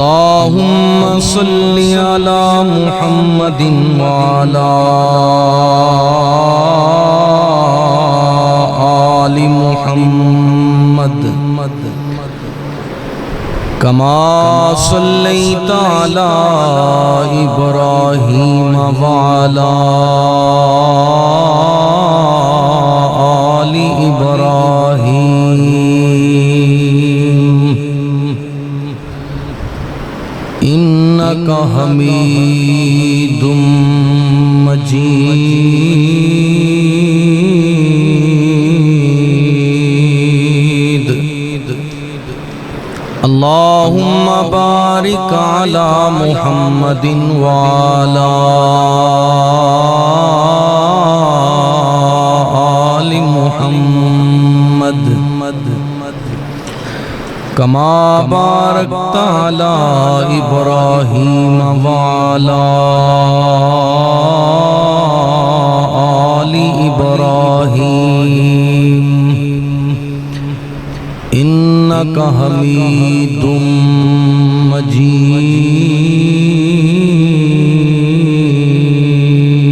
اللهم صل على محمد وعلى آل محمد كما صليت على إبراهيم وعلى آل إبراهيم إنك حميد مجيد اللهم بارك على محمد وعلى آل محمد كما باركت على إبراهيم وعلى آل إبراهيم إنك حميد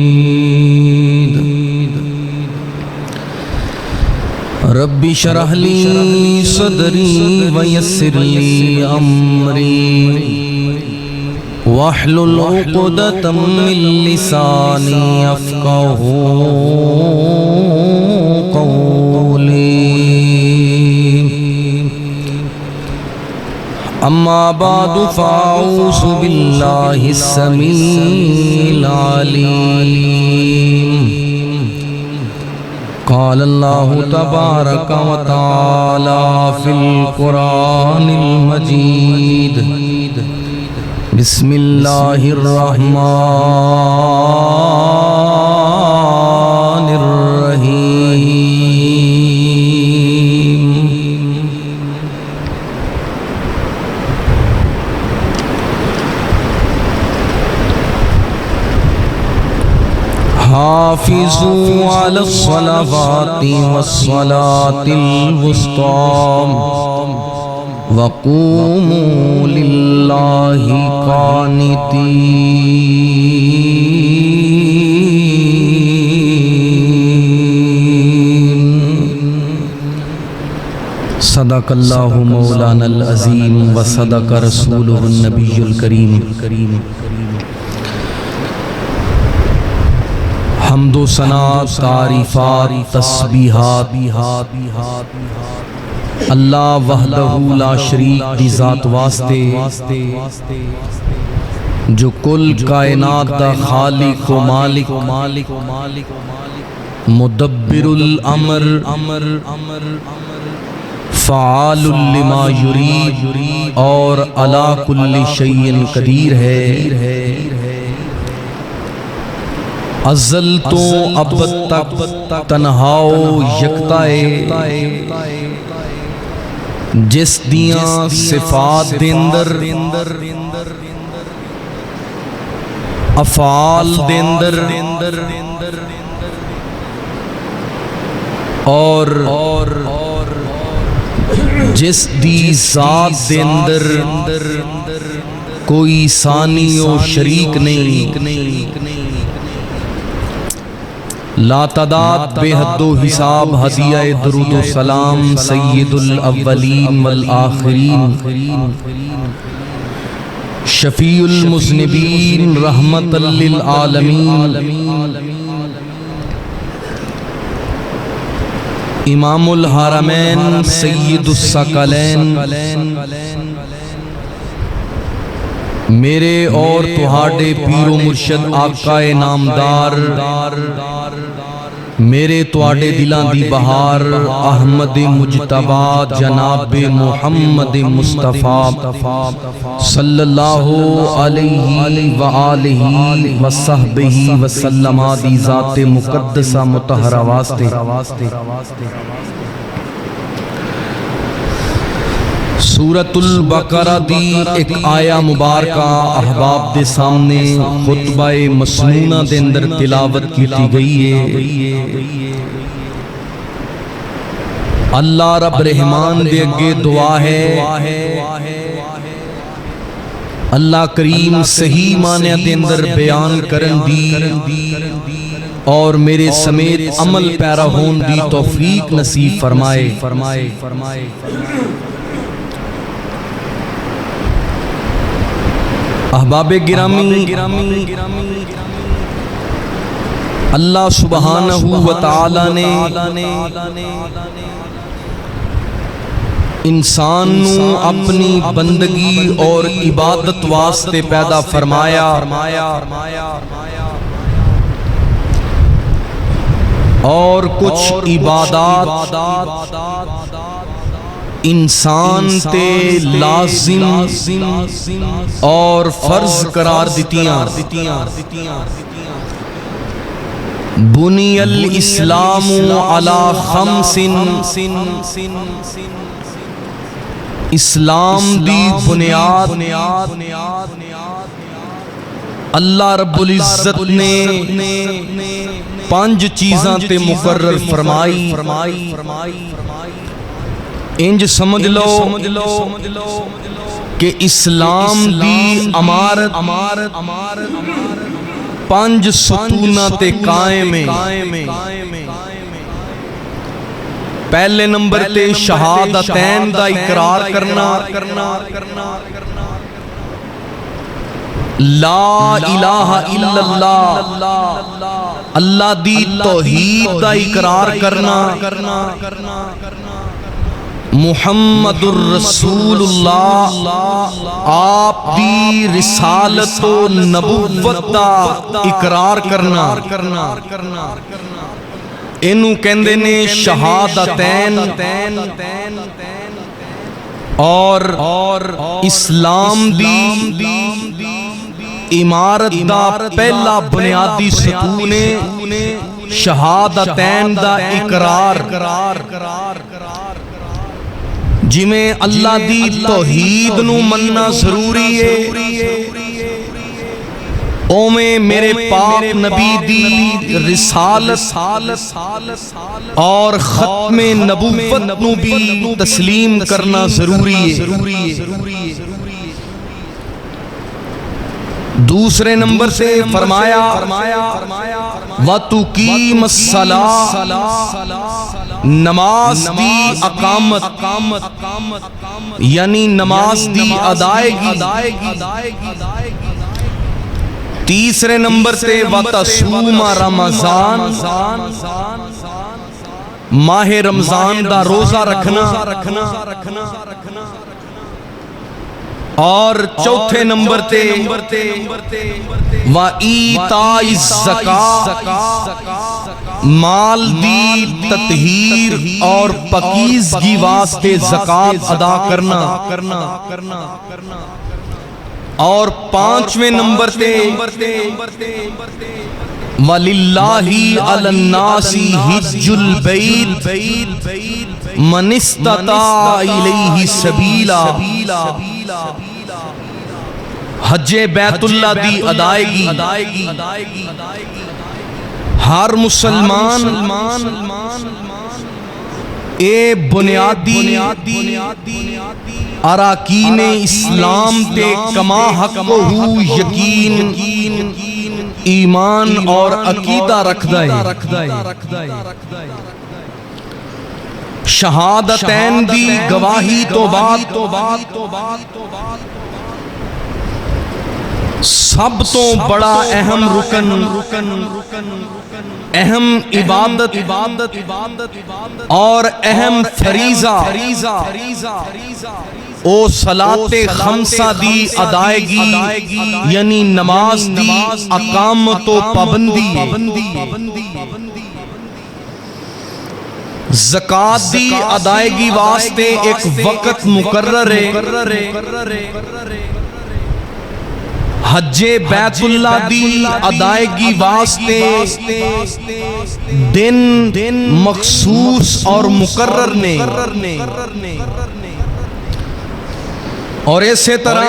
مجيد رب اشرح لي صدري ويسر لي أمري واحلل عقدة من لساني يفقهوا قولي أما بعد فأعوذ بالله السميع العليم قال الله تبارك وتعالى في القرآن المجيد بسم الله الرحمن الرحيم حافظوا على الصلوات والصلاة الوسطى وقوموا لله قانتين صدق اللہ مولانا العظیم وصدق رسولہ النبی الکریم حمد و ثنا تعریفات تسبیحات اللہ وحدہ لا شریک دی ذات واسطے جو کل کائنات دا خالق و مالک مدبر الامر فعال لما یرید اور علی کل شیء قدیر ہے ازل تو ابد تک تنہا و یکتا ہے جس دیاں صفات دیندر افعال دیندر اور جس دی ذات دیندر کوئی ثانی و شریک نہیں لا تعداد بے حد و حساب ہدیہ درود و سلام سید الاولین والآخرین شفیع المذنبین رحمت للعالمین امام الحرمین سید الثقلین میرے اور تہاڈے پیر و مرشد آقا نامدار میرے تواڈے دلاں دی بہار احمد مجتبی جناب محمد مصطفیٰ صلی اللہ علیہ وآلہ وصحبہ وسلم دی ذات مقدسہ مطہرہ واسطے سورۃ البقرہ دی ایک آیہ مبارکہ احباب دے سامنے خطبہ مسنونہ دے اندر تلاوت کیتی گئی ہے۔ اللہ رب رحمان دے اگے دعا ہے اللہ کریم صحیح معنی دے اندر بیان کرن دی اور میرے سمیت عمل پیرا ہون دی توفیق نصیب فرمائے۔ احباب گرامی، اللہ سبحانہ و تعالی نے انسان نو اپنی بندگی اور عبادت واسطے پیدا فرمایا، اور کچھ عبادات انسان تے لازم اور فرض قرار دیتیاں۔ بنی الاسلام علی خمس، اسلام دی بنیاد اللہ رب العزت نے 5 چیزاں تے مقرر فرمائی۔ انج سمجھ لو کہ اسلام دی عمارت 5 ستوناں تے قائم ہے۔ پہلے نمبر تے شہادتین دا اقرار کرنا، لا الہ الا اللہ، اللہ دی توحید دا اقرار کرنا، محمد الرسول اللہ آپ دی رسالت و نبوت دا اقرار کرنا، انہوں کہندے نے شہادتین۔ اور اسلام دی عمارت دا پہلا بنیادی ستون شہادتین دا اقرار، جویں اللہ دی توحید نو مننا ضروری ہے، اومیں میرے پاک نبی دی رسالت اور ختم نبوت نو بھی تسلیم کرنا ضروری ہے۔ دوسرے نمبر سے فرمایا وَتُقِيمَ الصَّلَاةَ، نماز دی اقامت یعنی نماز دی ادائیگی۔ تیسرے نمبر تے وَتَصُومَ رمضان، ماہ رمضان دا روزہ رکھنا، اور چوتھے نمبر تے وَإِيتَاءِ الزَّکَاۃ، مال دی تطہیر اور پاکیزگی واسطے زکوٰۃ ادا کرنا، اور پانچویں نمبر تے وَلِلَّهِ عَلَى النَّاسِ حِجُّ الْبَيْتِ مَنِ اسْتَطَاعَ إِلَيْهِ سَبِيلًا، حج بیت اللہ دی ادائیگی۔ ہر مسلمان اے بنیادی اراکین اسلام تے کما حق ہو یقین، ایمان اور عقیدہ رکھدا ہے۔ شہادتین دی گواہی تو بعد سب تو بڑا اہم رکن، اہم عبادت اور اہم فریضہ او صلاۃ خمسہ دی ادائیگی یعنی نماز دی اقامت و پابندی۔ زکوٰۃ دی ادائیگی واسطے ایک وقت مقرر ہے، حج بیت اللہ دی ادائیگی واسطے دن مخصوص اور مقرر نے، اور اسی طرح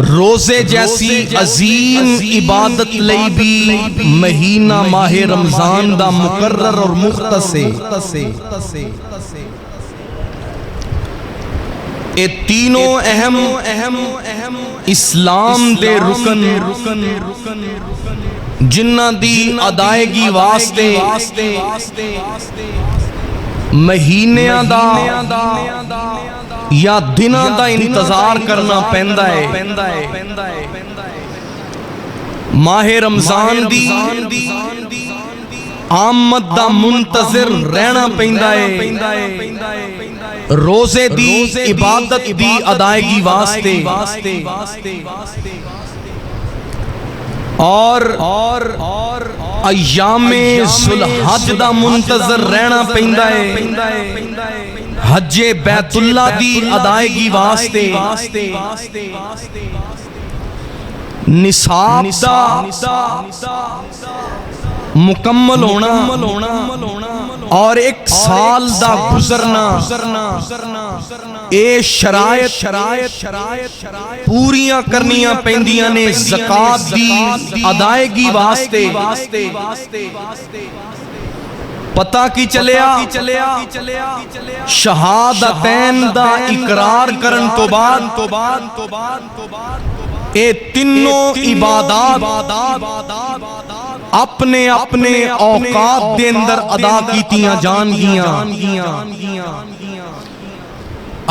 روزے جیسی عظیم عبادت لئی بھی مہینہ ماہ رمضان دا مقرر اور مختص ہے۔ اے تینوں اہم اسلام دے رکن جنہاں دی ادائیگی واسطے مہینیاں دا یا دناں دا انتظار کرنا پیندا ہے۔ ماہ رمضان دی آمد دا منتظر رہنا پیندا ہے، روزے دی عبادت دی ادائیگی واسطے، اور ایام ذوالحج دا منتظر رہنا پیندا ہے حج بیت اللہ دی ادائیگی واسطے، نصاب دا مکمل ہونا اور ایک سال دا گزرنا، اے شرائط پوریاں کرنیاں پیندیاں نے زکات دی ادائیگی واسطے۔ پتہ کی چلیا شہادتین دا اقرار کرن تو بعد اے تینوں عبادات اپنے اپنے اوقات دے اندر ادا کیتیاں جان گیاں۔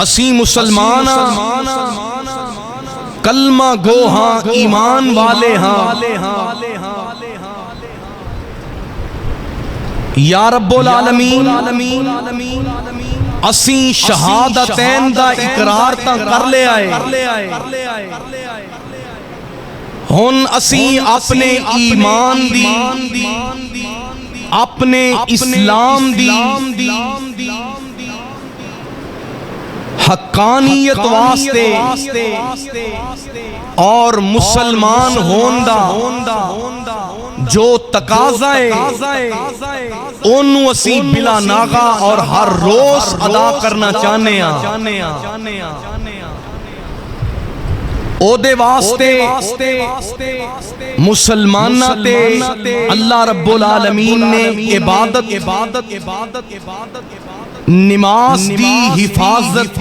اسی مسلمان کلمہ گو ہاں، ایمان والے ہاں، یا رب العالمین اسی شہادتین دا اقرار تا کر لے آئے، ہن اسی اپنے ایمان دی، اپنے اسلام دی حقانیت واسطے اور مسلمان ہوندا جو تقاضا ہے انہوں اسی بلا ناغا اور ہر روز ادا کرنا چاہنے ہیں۔ او دے واسطے مسلمانہ تے اللہ رب العالمین نے عبادت نماز دی حفاظت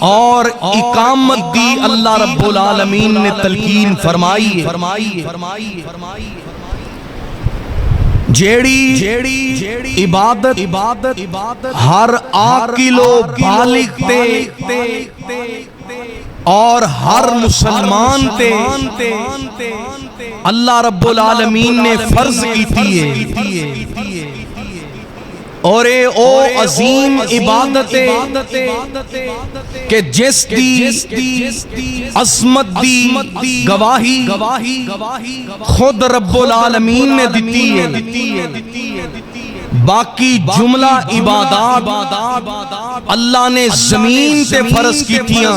اور اقامت دی اللہ رب العالمین نے تلقین فرمائی ہے۔ جیڑی عبادت ہر عاقل و بالغ تے اور ہر مسلمان تے اللہ رب العالمین نے فرض کیتی ہے، اور او عظیم عبادت ہے کہ جس دی عظمت دی گواہی خود رب العالمین نے دیتی ہے۔ باقی جملہ عبادات اللہ نے زمین تے فرض کیتیاں،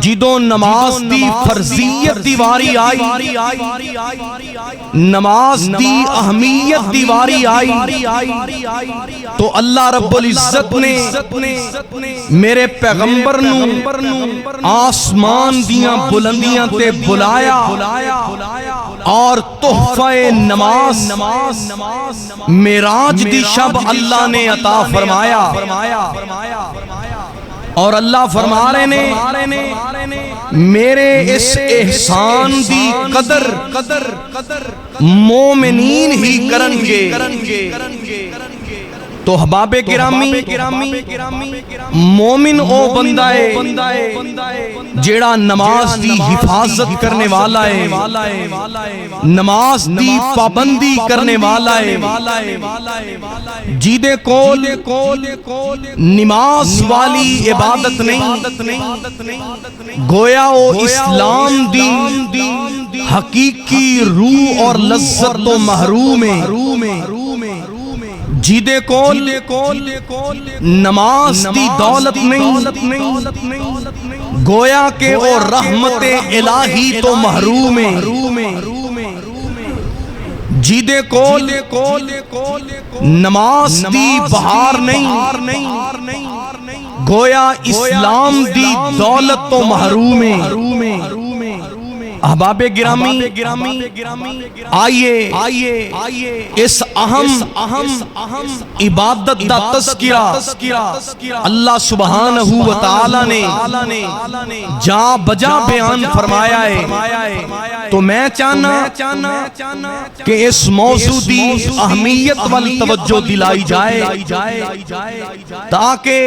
جدوں نماز دی فرضیت دی واری آئی، نماز دی اہمیت دی واری آئی، تو اللہ رب العزت نے میرے پیغمبر نو آسمان دیاں بلندیاں تے بلایا اور تحفہ نماز معراج دی شب اللہ نے عطا فرمایا، اور اللہ فرما رہے نے میرے اس احسان دی قدر مومنین ہی کرن گے۔ تو احباب گرامی مومن او بندہ ہے جیڑا نماز دی حفاظت کرنے والا ہے، نماز دی پابندی کرنے والا ہے، جیدے کول نماز والی عبادت نہیں، گویا او اسلام دی حقیقی روح اور لذت تو محروم ہے۔ جیدے کول نماز دی دولت نہیں، گویا کہ وہ رحمت الہی تو محروم ہے۔ جیدے کول نماز دی بہار نہیں، گویا اسلام دی دولت تو محروم ہے۔ احباب گرامی آئیے اس اہم عبادت دا تذکرہ اللہ سبحانہ وتعالی نے جا بجا بیان فرمایا ہے، تو میں چاہنا کہ اس موضوع دی اہمیت والی توجہ دلائی جائے تاکہ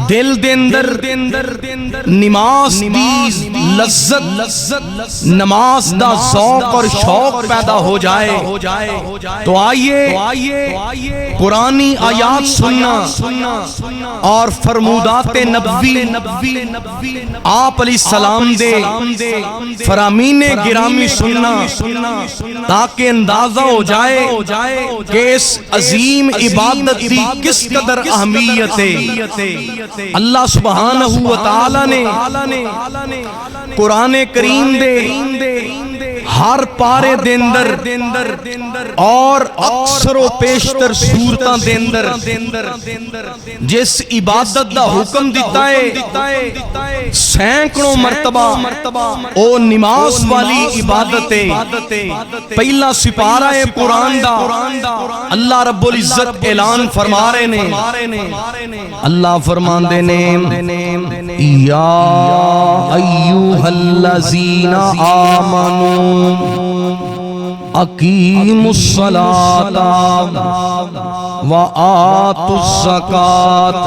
دل دے اندر نماز دی لذت، نماز دا ذوق اور شوق پیدا ہو جائے۔ تو آئیے قرآنی آیات سننا اور فرمودات نبوی آپ علیہ السلام دے فرامین گرامی سننا تاکہ اندازہ ہو جائے کہ اس عظیم عبادت دی کس قدر اہمیت ہے۔ اللہ سبحانہ وتعالی نے قرآن کریم دے ہر پارے دے اندر اور اکثر و بیشتر سورتاں دے اندر جس عبادت دا حکم دیتا ہے سینکڑوں مرتبہ او نماز والی عبادت ہے۔ پہلا سپارہ ہے قرآن دا اللہ رب العزت اعلان فرما رہے نے، اللہ فرمان دے نے یا ایوہ الذین آمنوا اقیموا الصلاۃ وآتوا الزکاۃ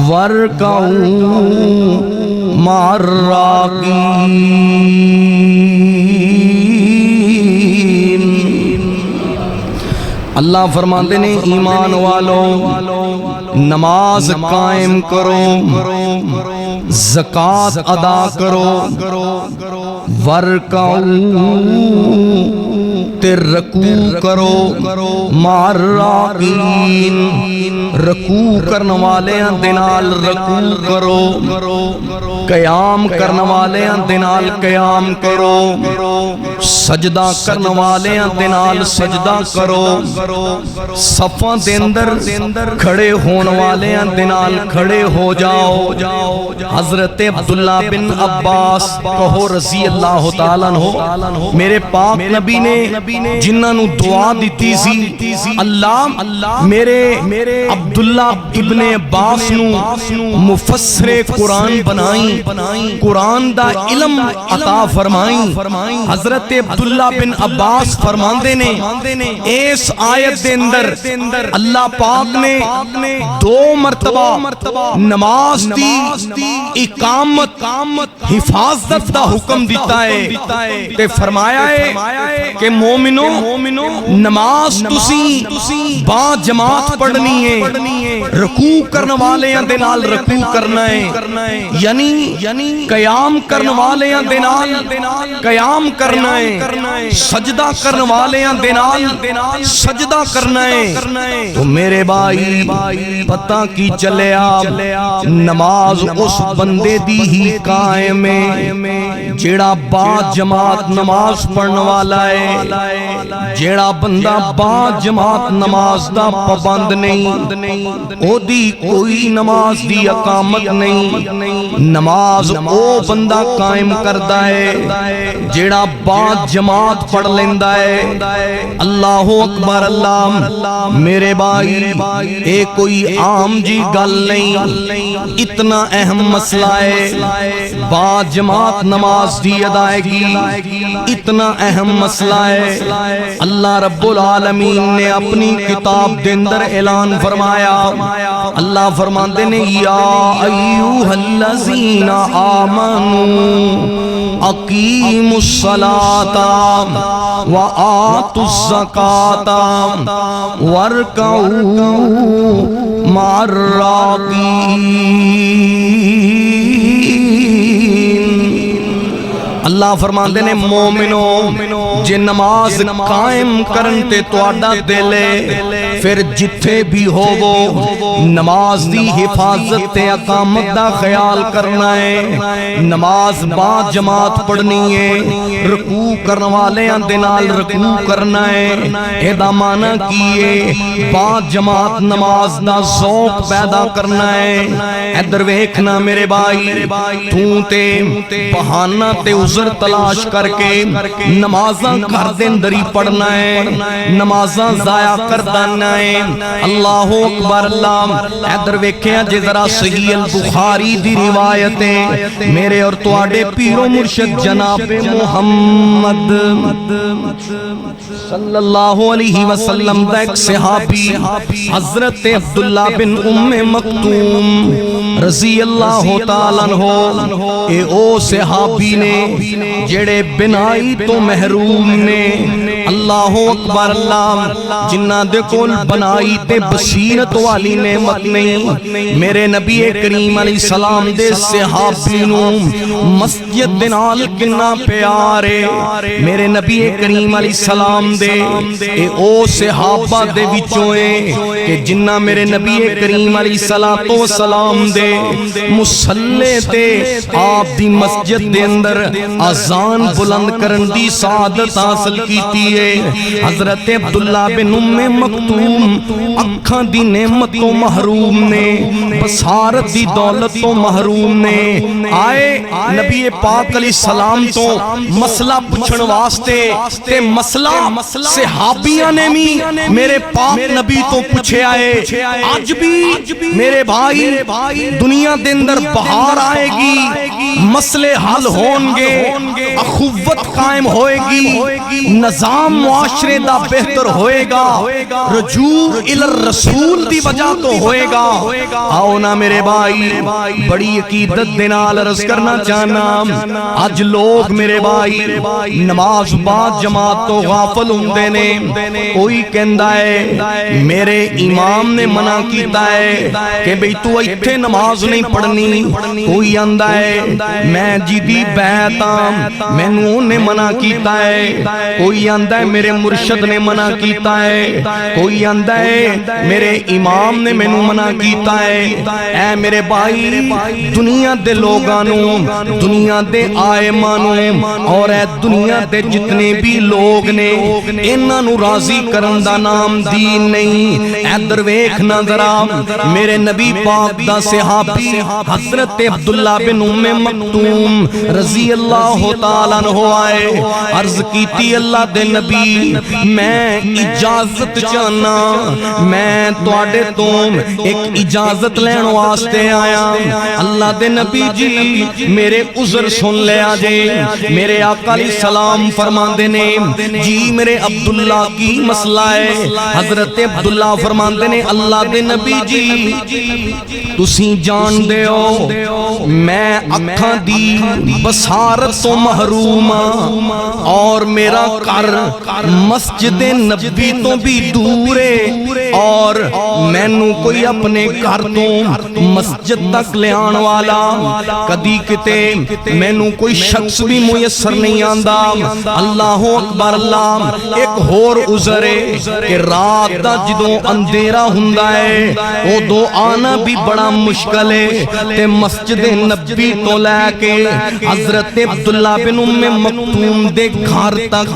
وارکعوا مع الراکعین۔ اللہ فرماتے ہیں ایمان والو نماز قائم کرو، زکوٰۃ ادا کرو، ورکعوا تے رکوع کرو، مع الراکعین رکوع کرنے والیاں دے نال رکوع کرو، قیام کرنے والیاں دے نال قیام کرو، سجدہ کرنے والیاں دے نال سجدہ کرو، صفاں دے اندر کھڑے ہون والیاں دے نال کھڑے ہو جاؤ۔ حضرت عبداللہ بن عباس کہو رضی اللہ تعالیٰ عنہ، میرے پاک نبی نے جنہاں نو دعا دیتی سی اللہ میرے عبداللہ ابن عباس نو مفسر قرآن بنائیں، قرآن دا علم عطا فرمائیں۔ حضرت عبداللہ بن عباس فرماندے نے اس آیت دے اندر اللہ پاک نے دو مرتبہ نماز دی اقامت حفاظت دا حکم دیتا ہے تے فرمایا ہے کہ مومنو نماز تسی با جماعت پڑھنی ہے، رکوع کرنے والیاں دے نال رکوع کرنا ہے، یعنی قیام کرنے والیاں دے نال قیام کرنا ہے، سجدہ کرنے والیاں دے نال سجدہ کرنا ہے۔ تو میرے بھائی پتہ کی چلیا نماز اس بندے دی ہی قائم ہے جیڑا با جماعت نماز پڑھنے والا ہے، جیڑا بندہ با جماعت نماز دا پابند نہیں، او دی کوئی نماز دی اقامت نہیں۔ نماز او بندہ قائم کردا ہے جیڑا با جماعت پڑھ لیندا ہے۔ اللہ اکبر اللہ۔ میرے بھائی اے کوئی عام جی گل نہیں، اتنا اہم مسئلہ ہے با جماعت نماز دی ادائیگی، اتنا اہم مسئلہ ہے۔ اللہ رب العالمین نے اپنی کتاب دے اندر اعلان فرمایا، اللہ فرماندے نے یا ایوہ الذین آمنوا اقیموا الصلاۃ وآتوا الزکاۃ وارکعوا مع الراکعین۔ اللہ فرماندے نے مومنو جے نماز قائم کرن تے تواڈا دل ہے پھر جتھے بھی ہو وہ نماز دی حفاظت تے اقامت دا خیال کرنا ہے. نماز با جماعت پڑھنی ہے, رکوع کرن والیاں دے نال رکوع کرنا ہے. اے دا معنی کیے با جماعت نماز دا ذوق پیدا کرنا ہے. ادھر ویکھنا میرے بھائی, تو تے بہانہ تے عذر تلاش کر کے نمازاں گھر دے اندر ہی پڑھنا ہے, نمازاں ضائع کردا ہے. اللہ اکبر اللہ. ادھر ویکھیا جے ذرا صحیح البخاری دی روایت ہے میرے اور تواڈے پیر و مرشد جناب محمد صلی اللہ علیہ وسلم دا ایک صحابی حضرت عبداللہ بن مکتوم رضی اللہ تعالیٰ عنہ, اے او صحابی نے جڑے بنائی تو محروم نے. اللہ اکبر اللہ. جنہ دے کول بنائی تے بصیرت والی نعمت نہیں, میرے نبی کریم علیہ السلام دے صحابی نو مسجد دے نال کنا پیارے. میرے نبی کریم علیہ السلام دے اے او صحابہ دے وچوں اے کہ جنہ میرے نبی کریم علیہ السلام دے مصلی تے آپ دی مسجد دے اندر اذان بلند کرن دی سعادت حاصل کیتی ہے. حضرت عبداللہ بن مکتوم اکھاں دی نعمت تو محروم نے, بصارت دی دولت تو محروم نے. آئے نبی پاک علیہ السلام تو مسئلہ پوچھن واسطے تے مسئلہ صحابیاں نے بھی میرے پاک نبی تو پوچھے آئے. آج بھی میرے بھائی دنیا دے اندر بہار آئے گی, مسئلے حل ہون گے, اخوت قائم ہوئے گی, نظام معاشرے دا بہتر ہوئے گا, رجوع الی الرسول دی وجہ تو ہوئے گا. آؤ نا میرے بھائی, بڑی عقیدت دے نال عرض کرنا چاہنا, آج لوگ میرے بھائی نماز با جماعت تو غافل ہوندے نے. کوئی کہندا ہے میرے امام نے منع کیتا ہے کہ بھئی تو ایتھے نماز نہیں پڑھنی. کوئی آندا ہے میں جدی بیعت مینوں نے منع کیتا ہے. کوئی آندا ہے میرے مرشد نے منع کیتا ہے. کوئی آندا ہے میرے امام نے مینوں منع کیتا ہے. اے میرے بھائی دنیا دے لوگاں نو, دنیا دے آئماں نو اور اے دنیا دے جتنے بھی لوگ نے انہاں نو راضی کرن دا نام دین نہیں. ادھر ویکھنا ذرا میرے نبی پاک دا صحابی حضرت عبداللہ بن مکتوم رضی اللہ تعالیٰ عنہ آئے. عرض کیتی اللہ دے نبی میں اجازت چاہنا, میں تواڈے تو ایک اجازت لین واسطے آیا. اللہ دے نبی جی میرے عذر سن لیا جے. میرے آقا علیہ السلام فرماندے نے جی میرے عبداللہ کی مسئلہ ہے. حضرت عبداللہ فرماندے نے اللہ دے نبی جی تسی جان دے ہو میں اکھاں دی بصارت تو محروم اور میرا گھر مسجد نبی تو بھی دور ہے, اور مینوں کوئی اپنے گھر تو مسجد تک لے آن والا کدی کتے مینوں کوئی شخص بھی میسر نہیں آندا. اللہ اکبر اللہ. ایک ہور عذر ہے کہ رات دا جدوں اندھیرا ہوندا ہے او دو آنا بھی بڑا مشکل ہے تے مسجد نبی تو لے کے حضرت عبداللہ بن مکتوم دے گھر تک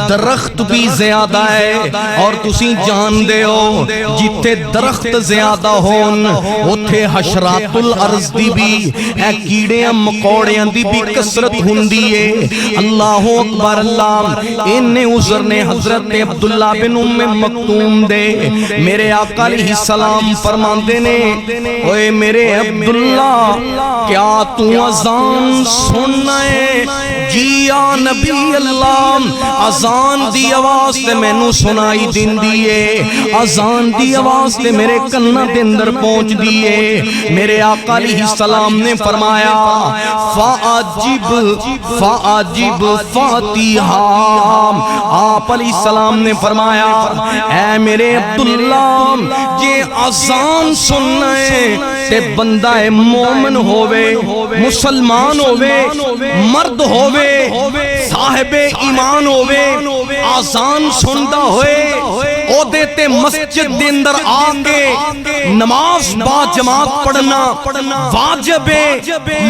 درخت بھی زیادہ ہے. اور تسی جان دے ہو جتے درخت زیادہ ہون اوتھے حشرات الارض دی بھی اے کیڑیاں مکوڑیاں دی بھی کثرت ہوندی ہے. اللہ اکبر اللہ. انہیں عذر نے حضرت عبداللہ بن مکتوم دے میرے آقا علیہ السلام فرماندے نے اوے میرے عبداللہ کیا تو اذان سننا ہے؟ جی یا نبی اللہ اذان دی آواز تے مینوں سنائی دیندی ہے, اذان دی آواز تے میرے کنا دے اندر پہنچ دی ہے. میرے آقا علیہ السلام نے فرمایا فاجب فاتحہ. آپ علیہ السلام نے فرمایا اے میرے عبداللہ یہ اذان سننا ہے تے بندہ مومن ہووے, مسلمان ہووے, مرد ہووے, صاحب ایمان ہووے, اذان سندا ہوئے او دیتے مسجد دے اندر آکے نماز با جماعت پڑھنا واجب ہے،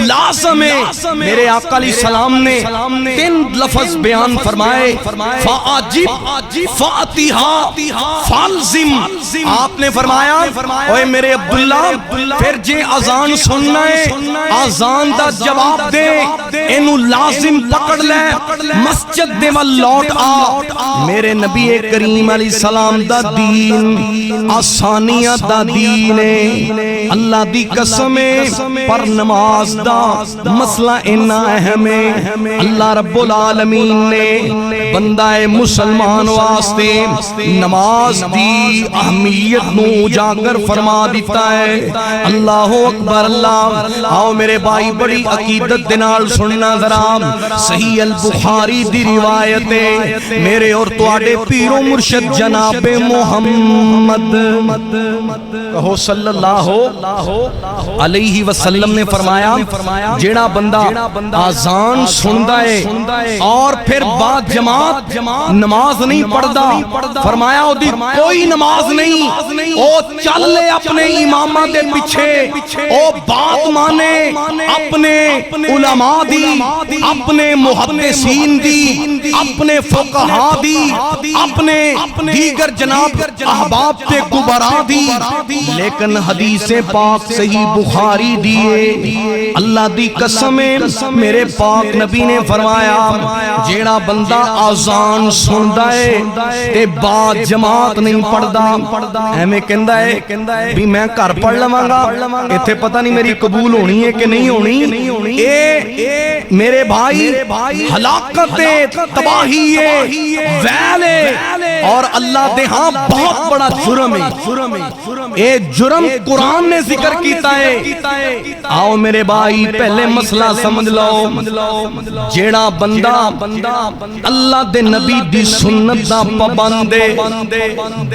لازم ہے۔ میرے آقا علیہ السلام نے 3 لفظ بیان فرمائے، فَأَجِبْ فَأَتِحَا فَالْزِمْ۔ آپ نے فرمایا اوے میرے عبداللہ پھر جے اذان سننا ہے اذان دا جواب دے، اینو لازم پکڑ لے، مسجد دے وال لوٹ آ۔ میرے نبی کریم علیہ السلام دا دین آسانیاں دا دین ہے، اللہ دی قسم ہے، پر نماز دا مسئلہ اینا اہم ہے۔ اللہ رب العالمین نے بندہ مسلمان واسطے نماز دی اہمیت نو اجاگر فرما دیتا ہے۔ اللہ اکبر اللہ۔ آؤ میرے بھائی بڑی عقیدت دنال سننا ذرا، صحیح البخاری دی روایت ہے، میرے اور تواڈے پیر و مرشد جناب محمد کہو صلی اللہ علیہ وسلم نے فرمایا جیڑا بندہ آزان سندا ہے اور پھر بعد جماعت نماز نہیں پڑھدا، فرمایا او دی کوئی نماز نہیں، او چل لے اپنے امامہ دے پیچھے، او بات مانے اپنے علماء دی، اپنے محدثین دی، اپنے فقہاء دی، اپنے دیگر جناب احباب تے کبراء دی، لیکن حدیث پاک صحیح بخاری دیئے اللہ دی قسم میرے پاک نبی نے فرمایا جیڑا بندہ آزان سندا ہے تے بعد جماعت نہیں پڑھدا، ایویں کہندا ہے بھی میں گھر پڑھ لواں گا، ایتھے پتہ نہیں میری قبول ہونی ہے کہ نہیں ہونی، اے میرے بھائی ہلاکت تباہی ہے، ویل ہے، اور اللہ دے ہاں بہت بڑا جرم ہے، اے جرم قرآن نے ذکر کیتا ہے۔ آؤ میرے بھائی پہلے مسئلہ سمجھ لو، جیڑا بندہ اللہ دے نبی دی سنت دا پابند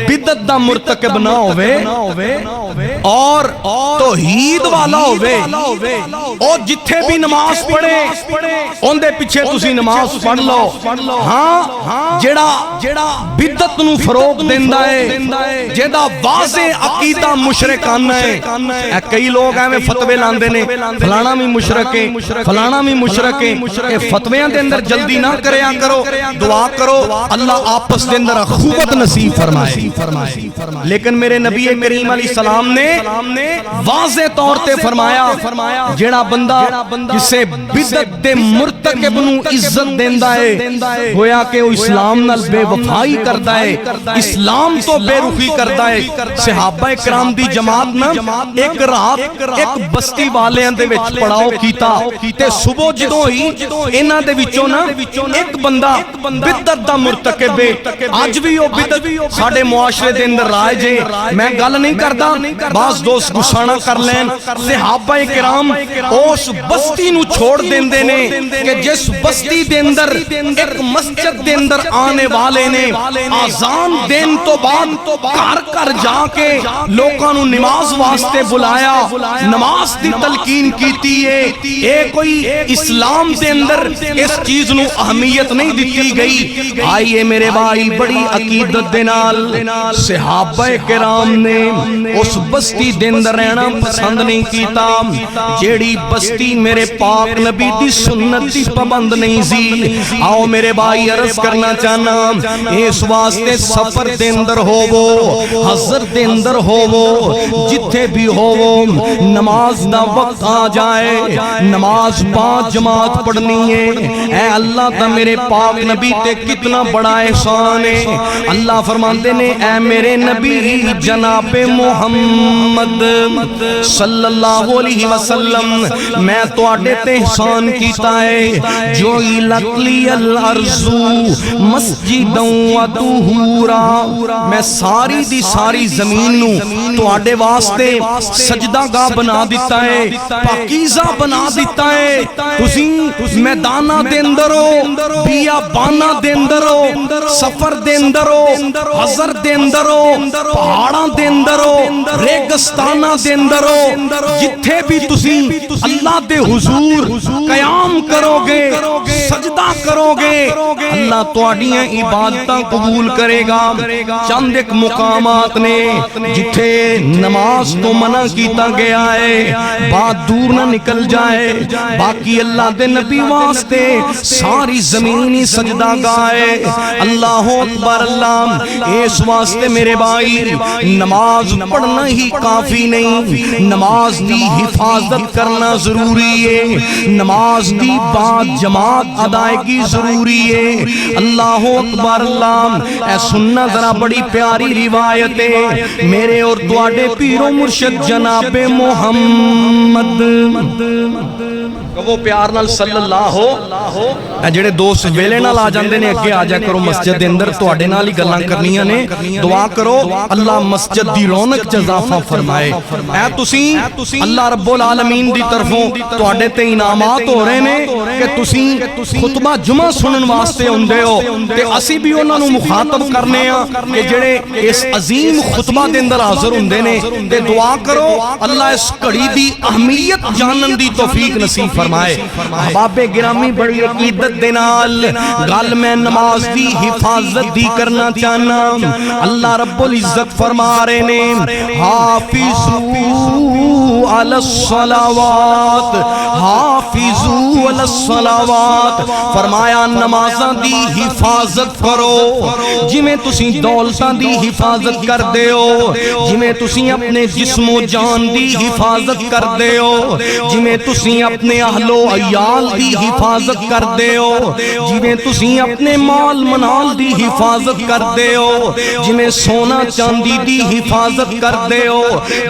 بدعت دا مرتکب نہ ہوئے اور توحید والا ہوئے، اور جتھے بھی نماز پڑھے ان دے پیچھے تسی نماز پڑھ لو، ہاں جیڑا بدعت نو فروغ دیندا ہے، جیڑا واضح عقیدہ مشرکانہ ہے۔ کئی لوگ ایویں فتوے لاندے نے فلانا بھی مشرک ہے، فلانا بھی مشرک ہے، اے فتویاں دے اندر جلدی نہ کریا کرو، دعا کرو اللہ آپس دے اندر اخوت نصیب فرمائے۔ لیکن میرے نبی کریم علیہ السلام نے واضح طور تے فرمایا جیڑا بندہ جسے بدعت دے مرتکب نو عزت دیندا ہے گویا کہ وہ اسلام نال بے وفائی کردا ہے، اسلام تو بے رخی کردا ہے۔ صحابہ کرام دی جماعت نا ایک رات ایک بستی والیاں دے وچ پڑاؤ کیتا تے صبح جدوں ہی انہاں دے وچوں نا ایک بندہ بدعت دا مرتکب ہے، اج بھی وہ بدعت ساڈے معاشرے دے اندر رائج ہے، میں گل نہیں کردا، بعض دوست گسانا کر لین، صحابہ کرام اس بستی نو چھوڑ دیندے نے کہ جس بستی دے اندر ایک مسجد دے اندر آنے والے نے آزان دین تو بعد گھر جا کے لوکاں نو نماز واسطے بلایا، نماز دی تلقین کیتی ہے، اے کوئی اسلام دے اندر اس چیز نو اہمیت نہیں دیتی گئی۔ آئیے میرے بھائی بڑی عقیدت دے نال صحابہ کرام نے اس بستی دے اندر رہنا پسند نہیں کیتا، جیڑی بستی میرے پاک نبی دی سنت دی پابند نہیں سی۔ آؤ میرے بھائی عرض کرنا چاہنا اس واسطے سفر دے اندر ہوو، حضر دے اندر ہوو، جتھے بھی ہوو، نماز دا وقت آ جائے نماز 5 جماعت پڑھنی ہے۔ اے اللہ دا میرے پاک نبی تے کتنا بڑا احسان ہے۔ اللہ فرماندے نے اے میرے نبی جناب محمد صلی اللہ علیہ وسلم میں تواڈے تے احسان کیتا ہے جو لکلی الارض مسجدا و طہورا، میں ساری دی ساری زمین نو تواڈے واسطے سجدہ گاہ بنا دیتا ہے، پاکیزہ بنا دیتا ہے۔ تسی میداناں دے اندر ہو، بیاباناں دے اندر ہو، سفر دے اندر ہو، حضر دے اندر ہو، پہاڑاں دے اندر ہو، ریگستاناں دے اندر ہو، جتھے بھی تسی اللہ دے حضور قیام کرو گے، سجدہ کرو گے، اللہ تواڈیاں عبادتاں قبول قبول کرے گا۔ چند ایک مقامات نے جتھے نماز تو منع کیتا گیا ہے، بات دور نہ نکل جائے، باقی اللہ دے نبی واسطے ساری زمین ہی سجدہ گائے۔ اللہ اکبر اللہ، اس واسطے میرے بھائی نماز پڑھنا ہی کافی نہیں، نماز دی حفاظت کرنا ضروری ہے، نماز دی بات جماعت ادائیگی ضروری ہے۔ اللہ اکبر اللہ، اے سننا ذرا بڑی پیاری روایت ہے میرے اور تواڈے پیر و مرشد جناب محمد، وہ پیار نال صلی اللہ اے جڑے دوست ویلے نال آ جاندے نے اگے آ جا کرو مسجد دے اندر، تواڈے نال ہی گلاں کرنیاں نے، دعا کرو اللہ مسجد دی رونق اضافہ فرمائے۔ اے تسی اللہ رب العالمین دی طرفوں تواڈے تے انعامات ہو رہے نے کہ تسی خطبہ جمعہ سنن واسطے ہوندے ہو، تے اسی بھی انہاں نوں مخاطب کرنے ہاں کہ جڑے اس عظیم خطبہ دے اندر حاضر ہوندے نے، تے دعا کرو اللہ اس گھڑی دی اہمیت جانن دی توفیق نصیب فرمائے۔ احباب گرامی بڑی عقیدت دے نال گل میں نماز دی حفاظت دی کرنا چاہنا۔ اللہ رب العزت فرما رہے نے حافظوا علی الصلوات، حافظوا علی الصلوات، فرمایا نمازاں دی حفاظت کرو، جویں تسی دولتاں دی حفاظت کردے ہو، جویں تسی اپنے جسم و جان دی حفاظت کردے ہو، جویں تسی اپنے اہل و عیال دی حفاظت کردے ہو، جویں تسی اپنے مال منال دی حفاظت کردے ہو، جویں سونا چاندی دی حفاظت کردے ہو،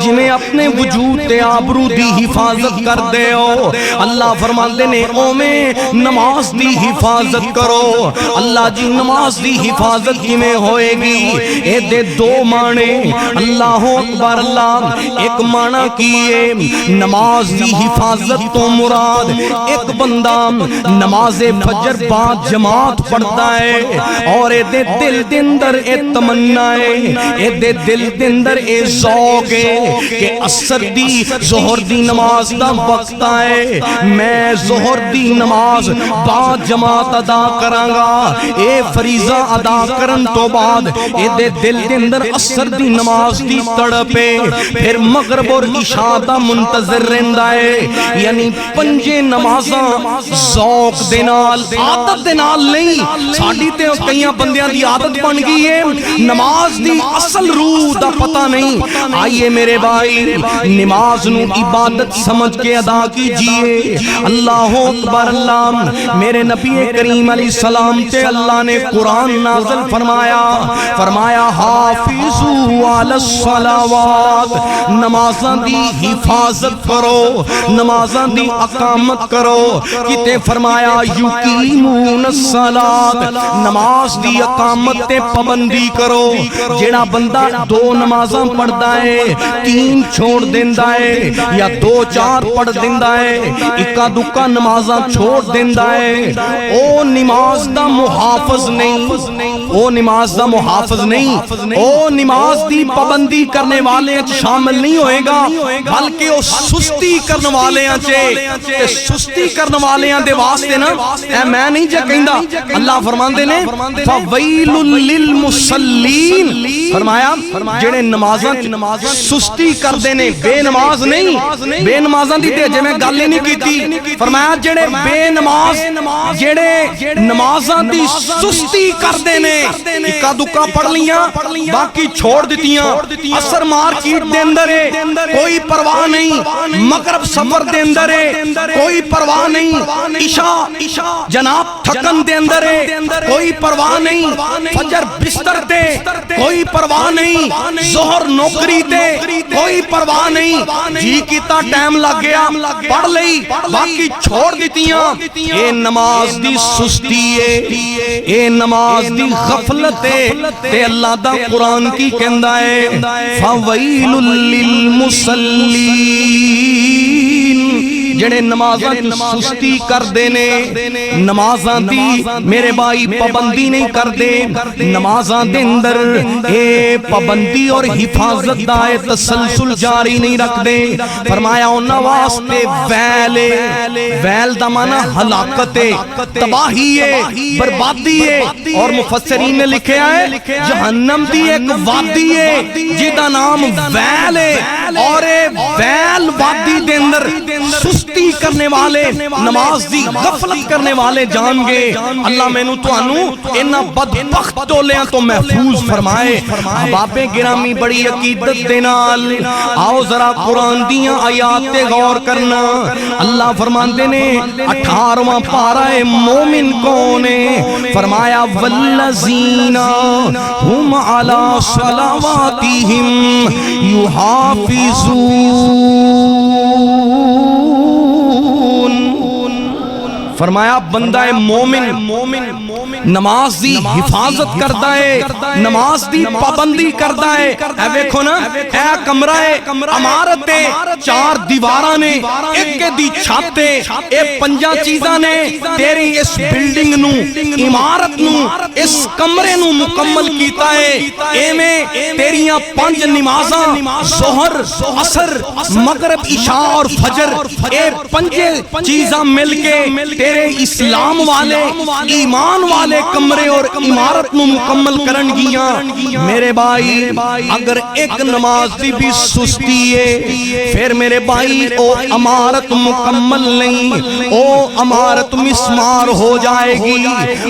جویں اپنے وجود تے آبرو دی حفاظت کردے ہو، اللہ فرماندے نے اوویں نماز دی حفاظت کرو۔ اللہ جی نماز دی حفاظت کیویں ہوئے گی؟ اے دے دو معنی، اللہ اکبر اللہ، ایک معنی کیے نماز دی حفاظت تو مراد ایک بندہ نماز فجر بعد جماعت پڑھتا ہے اور اے دے دل دے اندر اے تمنا ہے، اے دے دل دے اندر اے ذوق ہے کہ عصر دی ظہر دی نماز دا وقت ہے، میں ظہر دی نماز بعد جماعت ادا کراں گا، اے فریضہ ادا کرن تو بعد اے دے دل دے اندر عصر دی نماز دی تڑپ ہے، پھر مغرب اور عشاء دا منتظر رہندا ہے، یعنی پنجے نمازاں ذوق دے نال عادت دے نال نہیں، ساڈی تے کئیاں بندیاں دی عادت بن گئی ہے، نماز دی اصل روح دا پتہ نہیں۔ آئیے میرے بھائی نماز نو عبادت سمجھ کے ادا کیجئے۔ اللہ اکبر اللہ، میرے نبی کریم علیہ السلام تے اللہ نے قرآن نازل فرمایا حافظوا علی الصلوات، نمازاں دی حفاظت کرو، نمازاں دی اقامت کرو، کتے فرمایا یقیمون الصلاۃ، نماز دی اقامت تے پابندی کرو۔ جیڑا بندہ دو نمازاں پڑھدا ہے، تین چھوڑ دیندا ہے یا دو چار پڑھ دیندا ہے، اکا دکا نمازاں چھوڑ دیندا ہے، او نماز دا محافظ نہیں، او نماز دا محافظ نہیں، او نماز دی پابندی کرنے والے شامل نہیں ہوئے گا، بلکہ او سستی کرنے والے تے سستی کرنے والے دے واسطے نا اے میں نہیں جا کہندا، اللہ فرماندے نے فویل للمصلین، فرمایا جڑے نمازاں سستی کردے نے، بے نماز نہیں، بے نمازاں دی تے جے میں گل ہی نہیں کیتی، فرمایا جڑے بے نماز جڑے نمازاں دی سستی کردے نے، اکا دکا پڑھ لیاں باقی چھوڑ دتیاں، اثر مارکیٹ دے اندر ہے کوئی پرواہ نہیں، مغرب سفر دے اندر ہے کوئی پرواہ نہیں، عشاء جناب تھکن دے اندر ہے کوئی پرواہ نہیں، فجر بستر تے کوئی پرواہ نہیں، ظہر نوکری تے کوئی پرواہ نہیں، جی کیتا ٹائم لگ گیا پڑھ لئی باقی چھوڑ دیتیاں، اے نماز دی سستی ہے، اے نماز دی غفلت ہے، تے اللہ دا قرآن کی کہندا ہے فویل للمصلین، جڑے نمازاں سستی کر دینے نمازاں دی میرے بھائی پابندی نہیں کر دے نمازاں دے اندر اے پابندی اور حفاظت دا تسلسل جاری نہیں رکھ دے فرمایا انہاں واسطے ویل دا معنی ہلاکت ہے تباہی ہے بربادی ہے اور مفسرین نے لکھا ہے جہنم دی ایک وادی ہے جدا نام ویل ہے اور ویل وادی دے اندر سستی کرنے والے نماز دی غفلت کرنے والے جان گے اللہ میں نو تو انو انہا بدبخت ٹولیاں تو محفوظ فرمائے احباب گرامی بڑی عقیدت دینال آؤ ذرا قرآن دیاں آیات تے غور کرنا اللہ فرماندے نے 18واں پارہ مومن کونے فرمایا والذین ہم علی صلواتہم یحافظون فرمایا بندہ مومن نماز دی حفاظت کرتا ہے نماز دی پابندی کرتا ہے اے ویکھو نا اے کمرہ عمارت ہے 4 دیواراں نے ایک دی چھت اے 5 چیزاں نے تیری اس بلڈنگ نو عمارت نو اس کمرے نو مکمل کیتا ہے اے میں تیریاں 5 نمازاں ظہر عصر مغرب عشاء اور فجر اے 5 چیزاں مل کے تیرے اسلام والے ایمان والے کمرے اور عمارت نو مکمل کرن گیاں میرے بھائی اگر ایک نماز دی بھی سستی ہے پھر میرے بھائی او عمارت مکمل نہیں او عمارت مسمار ہو جائے گی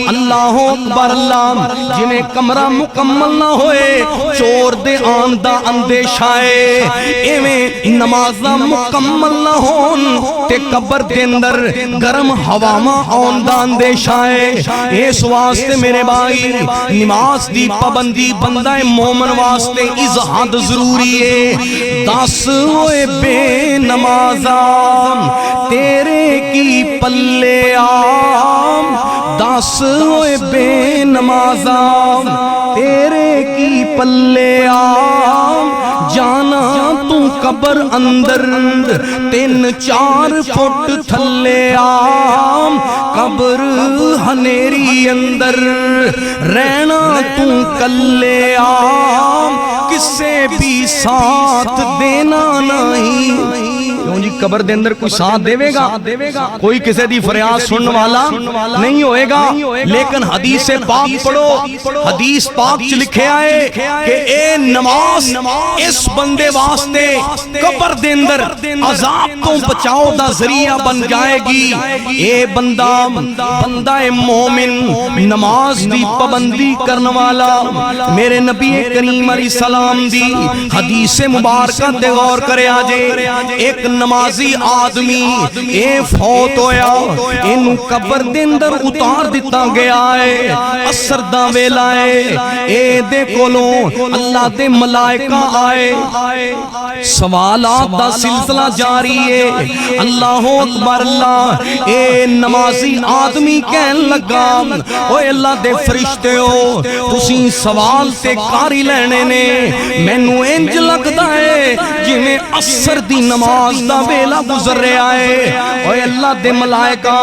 اللہ اکبر اللہ جنہیں کمرہ مکمل نہ ہوئے چور دے آن دا اندیشہ ہے ایویں نمازہ مکمل نہ ہون تے قبر دے اندر گرم ہواما آن دا اندیشہ ہے اس واسطے میرے بھائی نماز دی پابندی بندہ مومن واسطے ازحاد ضروری ہے 10 ہوئے بے نمازاں تیرے کی پلے آم 10 ہوئے بے نمازاں تیرے کی پلے آم جانا تو قبر اندر 3-4 فٹ تھلے آم قبر ہنیری اندر رہنا تو کلے آم کسے بھی ساتھ دینا نہیں کیوں جی قبر دے اندر کوئی ساتھ دے گا کوئی کسے دی فریاد سنن والا نہیں ہوئے گا لیکن حدیث پاک پڑھو حدیث پاک چ لکھے آئے کہ اے نماز اس بندے واسطے قبر دے اندر عذاب تو بچاؤ دا ذریعہ بن جائے گی اے بندہ مومن نماز دی پابندی کرنے والا میرے نبی کریم علیہ السلام دی حدیث مبارکہ تے غور کرے آجے ایک نمازی آدمی اے فوت ہویا انہوں قبر دے اندر اتار دیتا گیا ہے عصر دا ویلا ہے اے دے کولوں اللہ دے ملائکہ آئے سوالات دا سلسلہ جاری ہے اللہ اکبر اللہ اے نمازی آدمی کہن لگا اوے اللہ دے فرشتے ہو تسی سوال تے کاری لینے نے میں نو انج لگتا ہے جنہیں عصر دی نماز دا ویلا گزر رہا ہے اوے اللہ دے ملائکہ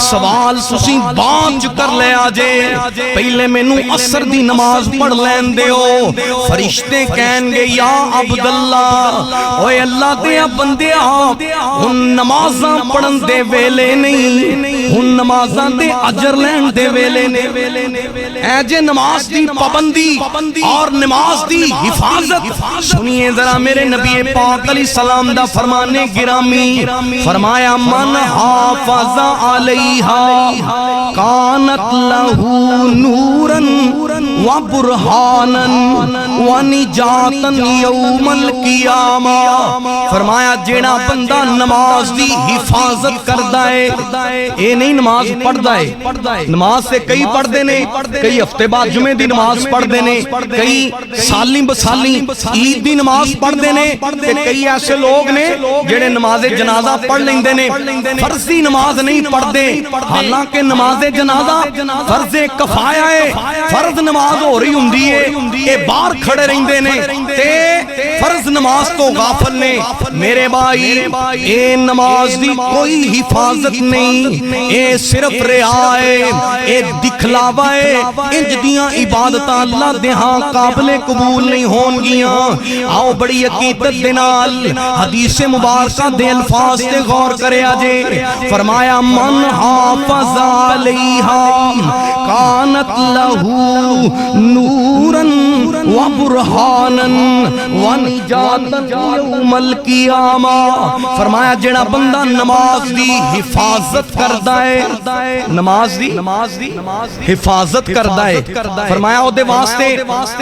سوال تسی بعد کر لے آجے پہلے میں نو عصر دی نماز پڑھ لین دے ہو فرشتے کہن گے یا عبداللہ اوے اللہ دے بندے آپ ان نمازاں پڑھن دے ویلے نہیں ان نمازاں دے اجر لین دے ویلے نہیں اے جے نماز دی پابندی اور نماز دی حفاظت سنیے ذرا میرے نبی پاک علیہ السلام دا فرمانے گرامی فرمایا من حافظ علیہا کانت لہو نورن و برہانن و نجاتن یوم القیامہ فرمایا جیڑا بندہ نماز دی حفاظت کردہ ہے اے نہیں نماز پڑھ دائے نماز سے کئی پڑھ دینے کئی ہفتے بعد جمعے دی نماز پڑھ دینے کئی سالیں بسالیں عید دی نماز پڑھ دینے کئی ایسے لوگ نے جیڑے نماز جنازہ پڑھ لیں دینے فرضی نماز نہیں پڑھ دے حالانکہ نماز جنازہ فرض کفایہ ہے فرض نماز ہو رہی ہوں دیئے اے باہر کھڑے رہندے نے تے فرض نماز تو غافل نے. میرے بھائی اے نماز دی کوئی حفاظت نہیں، اے صرف ریا ہے، اے دکھلاوا ہے. انج دیاں عبادتاں اللہ دے ہاں قابل قبول نہیں ہون گیاں. آؤ بڑی عقیدت دے نال حدیث مبارکہ دے الفاظ تے غور کریا جے. فرمایا من حافظ علیہا کانت لہو نورا و برہانا و نجاتا یوم القیامہ. فرمایا جڑا بندہ نماز دی حفاظت کردا ہے، نماز دی حفاظت کردا ہے، فرمایا او دے واسطے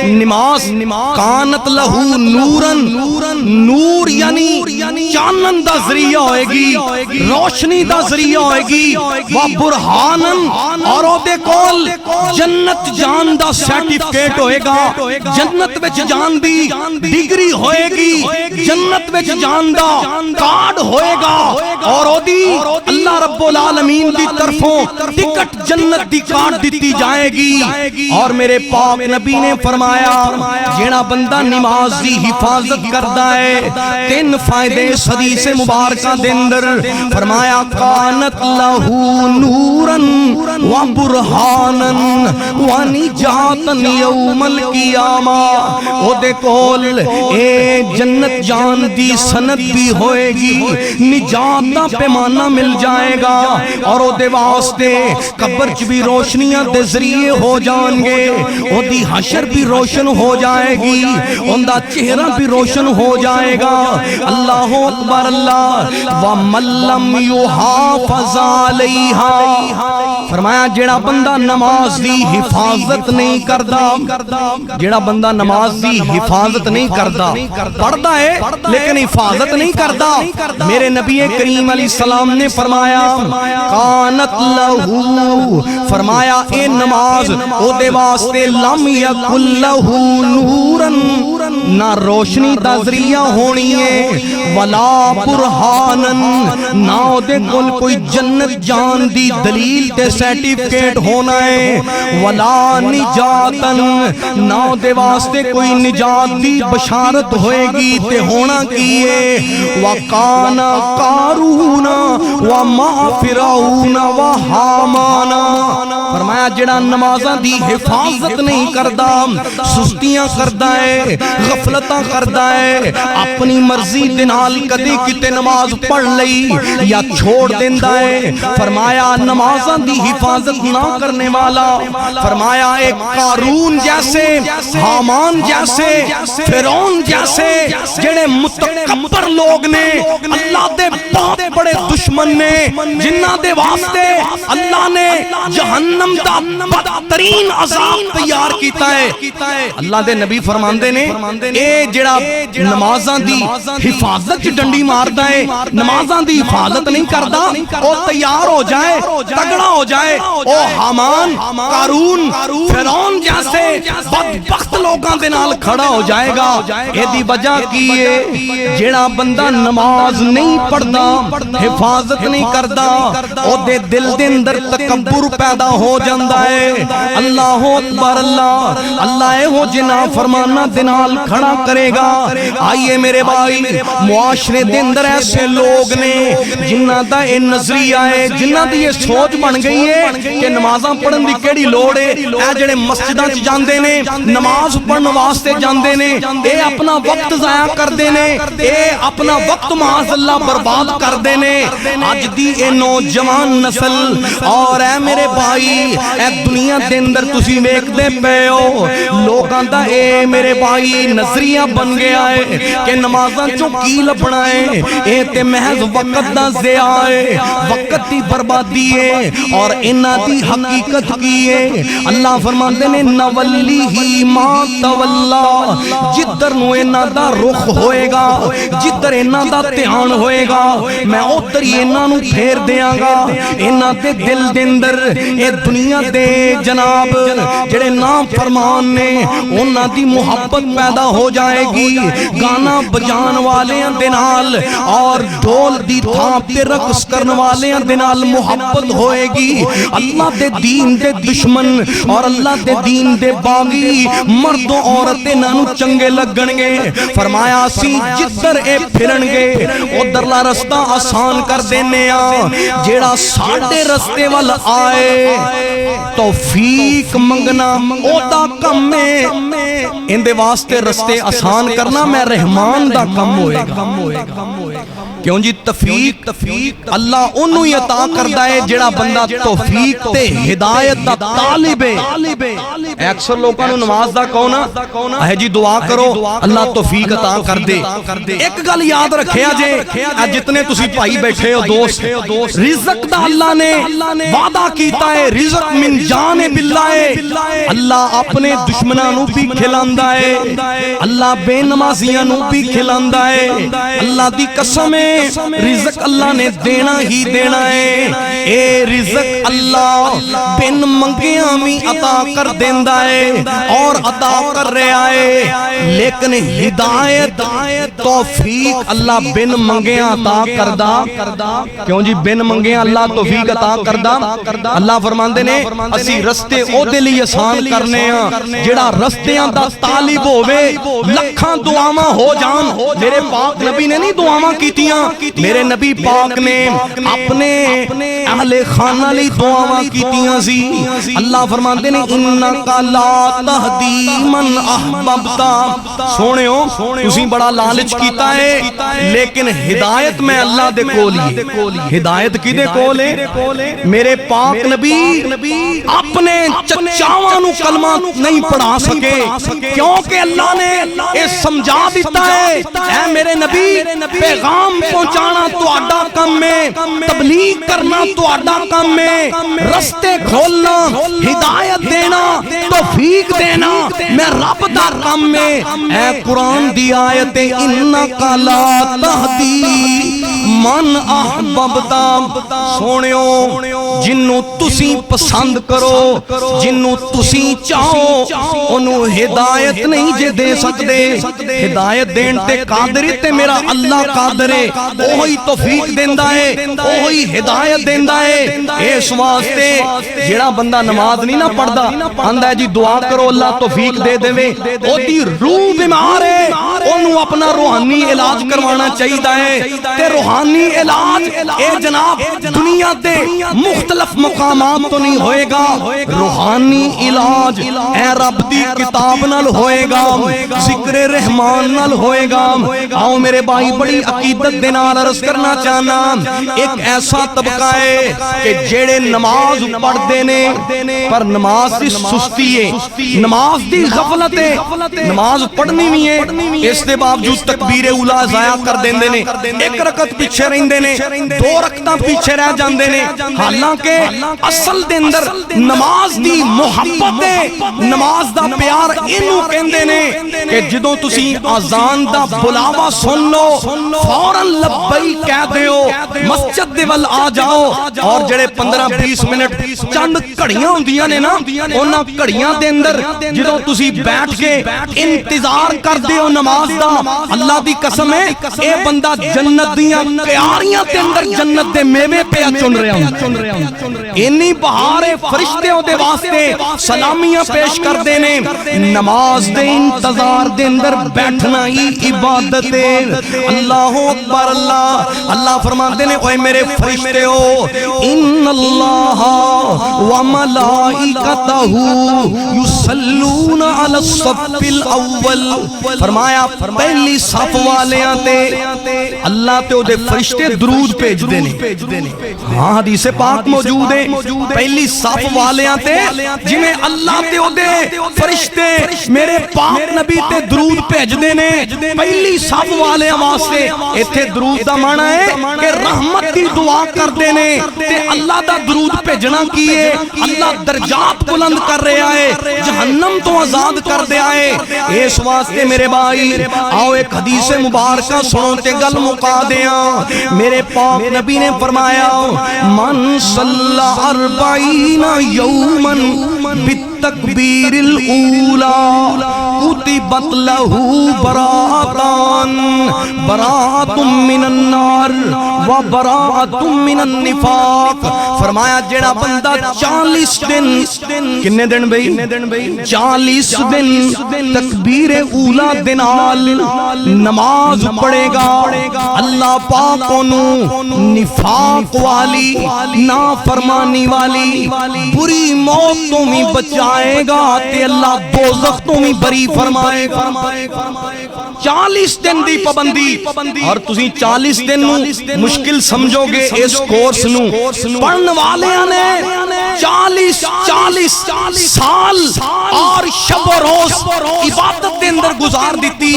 نماز کانت لہو نورا، نور یعنی چانن دا ذریعہ ہوئے گی، روشنی دا ذریعہ ہوئے گی، و برہانا اور او دے کول جنت جان دا سرٹیفکیٹ ہوئے گا، جنت وچ جان دی ڈگری ہوئے گی، جنت وچ جان دا کارڈ ہوئے گا، اور او دی اللہ رب العالمین دی طرفوں ٹکٹ جنت دی کارڈ دیتی جائے گی. اور میرے پاک نبی نے فرمایا جیڑا بندہ نماز دی حفاظت کردا ہے تین فائدے اس حدیث مبارکہ دے اندر. فرمایا کانت لہو نورا و برہانا و نجاتا یوم القیامہ. او دے کول اے جنت جان دی سند بھی ہوئے گی، نجات دا پیمانہ مل جائے گا، اور او دے واسطے قبر چ بھی روشنیاں دے ذریعے ہو جان گے، او دی حشر بھی روشن ہو جائے گی، ان دا چہرہ بھی روشن ہو جائے گا. اللہ اکبر اللہ. وَمَن لَّمْ يُحَافِظْ عَلَيْهَا. فرمایا جیڑا بندہ نماز دی حفاظت نہیں کردا، جیڑا بندہ نماز دی حفاظت نہیں کردا، پڑھدا ہے لیکن حفاظت نہیں کردا، میرے نبی کریم علیہ السلام نے فرمایا کانت لہو، فرمایا اے نماز او دے واسطے لم یکن لہو نورا، نہ روشنی دا ذریعہ ہونی ہے، ولا برہانا، نہ او دے کول کوئی جنت جان دی دلیل تے سرٹیفکیٹ ہونا ہے، ولا نجاتا، نہ او دے واسطے کوئی نجات دی بشارت ہوئے گی تے ہونا کیے. وَقَانَ قَارُونَ وَمَا فِرْعَوْنَ وَحَامَانَ. فرمایا جڑا نمازاں دی حفاظت نہیں کردا، سستیاں کردا ہے، غفلتاں کردا ہے، اپنی مرضی دے نال کدی کتے نماز پڑھ لئی یا چھوڑ دیندا ہے، فرمایا نمازاں دی حفاظت نہ کرنے والا، فرمایا ایک قارون جیسے، حامان جیسے، فرعون جیسے جڑے متکبر لوگ نے، اللہ دے بہت بڑے دشمن نے، جنہ دے واسطے اللہ نے جہنم دا بدترین عذاب تیار کیتا ہے. اللہ دے نبی فرماندے نے اے جڑا نمازاں دی حفاظت ڈنڈی ماردا ہے، نمازاں دی حفاظت نہیں کردا، او تیار ہو جائے، تگڑا ہو جائے، او حامان، قارون، فرعون جیسے بدبخت لوگاں دے نال کھڑا ہو جائے گا. اے دی وجہ کی ہے جڑا بندہ نماز نہیں پڑھدا، حفاظت نہیں کردا، او دے دل دے اندر تکبر پیدا ہو جاندا ہے. اللہ اکبر اللہ. اللہ اے ہو جنا فرمانا دے نال کھڑا کرے گا. آئیے میرے بھائی، معاشرے دے اندر ایسے لوگ نے جنہ دا اے نظریہ ہے، جنہ دی یہ سوچ بن گئی ہے کہ نمازاں پڑھن دی کیڑی لوڑ ہے. اے جڑے مسجداں چ جاندے نے، نماز پڑھن واسطے جاندے نے، اے اپنا وقت ضائع کردے نے، اے اپنا وقت معاذ اللہ برباد کردے نے. اج دی اے نوجوان نسل اور اے میرے بھائی، اے دنیا دے اندر تسی ویکھدے پئے ہو لوکاں دا اے میرے بھائی نظریہ بن گیا ہے کہ نمازاں چوں کی لبنا ہے، اے تے محض وقت دا ضیاع ہے، وقت دی بربادی ہے. اور انہاں دی حقیقت کی ہے، اللہ فرماندے نے نولیہ ما تولا، جدھر نو انہاں دا رخ ہوئے گا، جدھر انہاں دا دھیان ہوئے گا، میں ادھر ہی انہاں نو پھیر دیاں گا. انہاں دے دل دے اندر اے دنیا دنیا دے جناب جڑے نام فرمان نے انہاں دی محبت پیدا ہو جائے گی، گانا بجان والیاں دے نال اور ڈھول دی تھاپ تے رقص کرن والیاں دے نال محبت ہوئے گی۔ اللہ دے دین دے دشمن اور اللہ دے دین دے باغی مرد و عورتیں نانو چنگے لگن گے۔ فرمایا سی جدھر اے پھرن گے ادھرلا رستہ آسان کر دینے آ، جیڑا ساڈے رستے وال آئے توفیق منگنا او دا کم ہے، ان دے واسطے رستے آسان کرنا میں رحمان دا کم ہوئے گا۔ کیوں جی توفیق اللہ انہوں ہی عطا کردا ہے جڑا بندہ توفیق تے ہدایت دا طالب ہے۔ اکثر لوگوں نے نماز دا کہنا ہے جی دعا کرو اللہ توفیق عطا کر دے۔ ایک گل یاد رکھیا جے جتنے تسی بھائی بیٹھے ہو دوست، رزق دا اللہ نے وعدہ کیتا ہے، رزق من جانب اللہ ہے۔ اللہ اپنے دشمناں نو بھی کھلاندا ہے، اللہ بے نمازیاں نو بھی کھلاندا ہے۔ اللہ دی قسم ہے رزق اللہ نے دینا ہی دینا ہے۔ اے رزق اللہ بن منگیاں بھی عطا کر دیندا ہے اور عطا کر رہا ہے، لیکن ہدایت توفیق اللہ بن منگیاں عطا کردا۔ کیوں جی بن منگیاں اللہ توفیق عطا کردا؟ اللہ فرماندے نے اسی رستے او دے لئی آسان کرنے ہاں جڑا رستیاں دا طالب ہووے، لکھاں دعاواں ہو جان۔ میرے پاک نبی نے نہیں دعاواں کیتیاں، میرے نبی پاک نے اپنے اہل خانہ لی دعاواں کیتیاں سی۔ اللہ فرماندے نے انکا لا تہدی من احببتا، سونےو تسی بڑا لالچ کیتا ہے لیکن ہدایت میں اللہ دے کول ہی۔ ہدایت کی دے کول ہے؟ میرے پاک نبی اپنے چچاواں نو کلمہ نہیں پڑھا سکے کیونکہ اللہ نے اے سمجھا دیتا ہے اے میرے نبی پیغام پہنچانا تہاڈا کم ہے، تبلیغ کرنا تہاڈا کم ہے، رستے کھولنا، ہدایت دینا، توفیق دینا میں رب دا کم ہے۔ اے قرآن دی آیت انکا لا تہدی من احببتا، سونےو جنوں تسی پسند کرو، جنوں تسی چاہو انہوں ہدایت نہیں جے دے سکتے۔ ہدایت دین تے قادری تے میرا اللہ قادر ہے، وہی توفیق دیندا ہے، وہی ہدایت دیندا ہے۔ اس واسطے جڑا بندہ نماز نہیں نہ پڑھدا آندا ہے جی دعا کرو اللہ توفیق دے دے، او دی روح بیمار ہے، انہوں اپنا روحانی علاج کروانا چاہیدا ہے۔ تے روحانی علاج اے جناب دنیا دے مختلف مقامات تو نہیں ہوئے گا، روحانی علاج اے رب دی کتاب نال ہوئے گا، ذکر رحمان نال ہوئے گا۔ آؤ میرے بھائی بڑی عقیدت دے نال عرض کرنا چاہنا، ایک ایسا طبقہ ہے کہ جڑے نماز پڑھدے نے پر نماز دی سستی ہے، نماز دی غفلت ہے، نماز پڑھنی بھی ہے اس دے باوجود تکبیر اولا ضائع کر دیندے نے، ایک رکعت پیچھے رہندے نے، دو رکعتاں پیچھے رہ جاندے نے، حالانکہ اصل دے اندر نماز دی محبت ہے، نماز دا پیار اینو کہندے نے کہ جدوں تسی اذان دا بلاوا سن لو فوراً لبیک کہہ دیو، مسجد دے ول آ جاؤ، اور جڑے 15-20 منٹ چند گھڑیاں ہوندیاں نے نا انہاں گھڑیاں دے اندر جدوں تسی بیٹھ کے انتظار کر دیو نماز دا، اللہ دی قسم ہے اے بندہ جنت دیاں کیاریاں تے اندر جنت دے میوے پہ چن رہا ہوں۔ انی بہار فرشتے دے واسطے سلامیاں پیش کر دینے، نماز دے انتظار دے اندر بیٹھنا ہی عبادت ہے۔ اللہ اکبر، اللہ فرماتے ہیں اوے میرے فرشتے ہو، ان اللہ و ملائکتہ یصلون علی الصف الاول، فرمایا پہلی صف والیاں تے اللہ تے او دے فرشتے درود بھیج دینے۔ ہاں حدیث پاک موجود ہے، پہلی صف والیاں تے جویں اللہ تے او دے فرشتے میرے پاک نبی تے درود بھیج دینے پہلی صف والیاں واسطے۔ ایتھے درود دا معنی ہے کہ رحمت دی دعا کر دینے تے اللہ دا درود بھیجنا کیے اللہ درجات بلند کر رہا ہے جہنم تو آزاد کر دیا ہے اس واسطے میرے بھائی آؤ ایک حدیث مبارکہ سنو تے گل مکا دیاں میرے پاک نبی نے فرمایا من صلی 40 یوما بالتکبیر الاولی کتبت لہ براءتان براءت من النار و براءت من النفاق فرمایا جیڑا بندہ 40 دن کنے دن بھئی 40 دن تکبیر اولی دنال نماز پڑھے گا اللہ پاک انہوں نفاق والی نافرمانی والی بری موت تو بھی بچائے گا تے اللہ دوزخ تو بھی بری فرمائے گا 40 دن دی پابندی اور تسی 40 دن مشکل سمجھو گے اس کورس نو پڑھن والے نے 40 سال اور شب و روز عبادت دے اندر گزار دیتی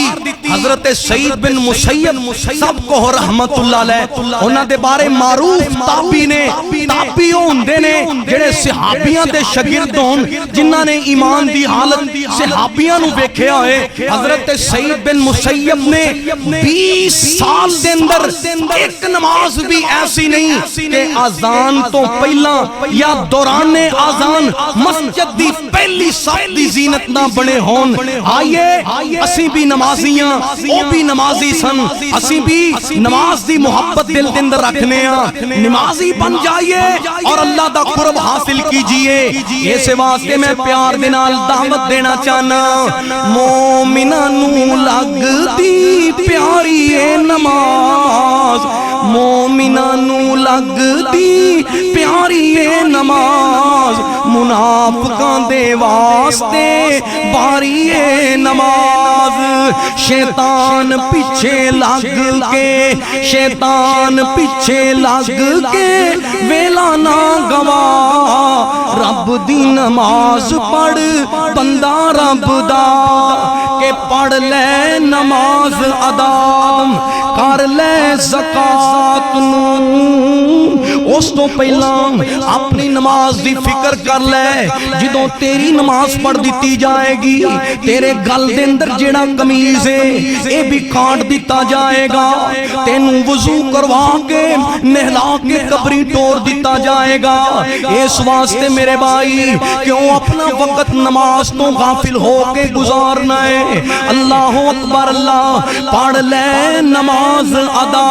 حضرت سعید بن مسیب سب کو رحمت اللہ علیہ انہاں دے بارے معروف تابعی نے تابعی ہوندے نے جڑے صحابیاں دے شاگرد ہون جنہاں نے ایمان دی حالت صحابیاں نو ویکھیا ہوئے حضرت سعید بن مسیب نے 20 سال دے اندر ایک نماز بھی ایسی نہیں کہ اذان تو پہلا یا دوران اذان مسجد دی پہلی صف دی زینت نہ بنے ہون آئیے اسی بھی نمازیاں او بھی نمازی سن اسی بھی نماز دی محبت دل دے اندر رکھنے ہیں نمازی بن جائیے اور اللہ دا قرب حاصل کیجئے ایسے واسطے میں پیار دے نال دعوت دینا چاہنا مومناں نو لگدی پیاری اے نماز مومناں نو لگدی پیاری اے نماز منافقاں دے واسطے باری اے نماز شیطان پیچھے لگ کے شیطان پیچھے لگ کے ویلا نہ گوا رب دی نماز پڑھ بندہ رب دا کہ پڑھ لے نماز ادا کر لے زکات اس تو پہلا اپنی نماز دی فکر کر لے جدوں تیری نماز پڑھ دیتی جائے گی تیرے گل دے اندر جیڑا قمیض ہے اے بھی کاٹ دیتا جائے گا تینوں وضو کروا کے نہلا کے قبری ٹور دیتا جائے گا اس واسطے میرے بھائی کیوں اپنا وقت نماز تو غافل ہو کے گزارنا ہے اللہ اکبر اللہ پڑھ لے نماز ادا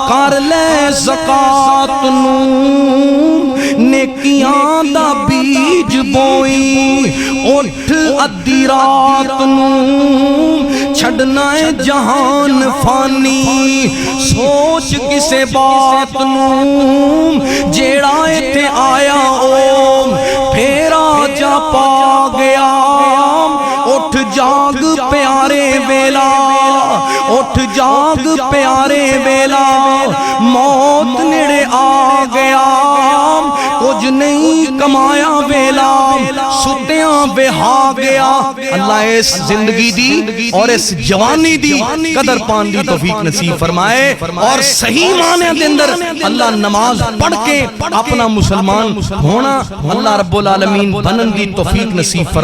کر لے زکات نیکیاں دا بیج بوئی اٹھ ادھی رات چھڑنا ہے جہان فانی سوچ کسے بات جیڑا ایتھے آیا او پھیرا جا پا گیا اٹھ جاگ پیارے ویلا اٹھ جاگ پیارے ویلا موت نیڑے آ گیا کچھ نہیں کمایا ویلا ستیاں بہا گیا اللہ اس زندگی دی اور اس جوانی دی قدر پان دی توفیق نصیب فرمائے اور صحیح معنی دے اندر اللہ نماز پڑھ کے اپنا مسلمان ہونا اللہ رب العالمین بنن دی توفیق نصیب فرمائے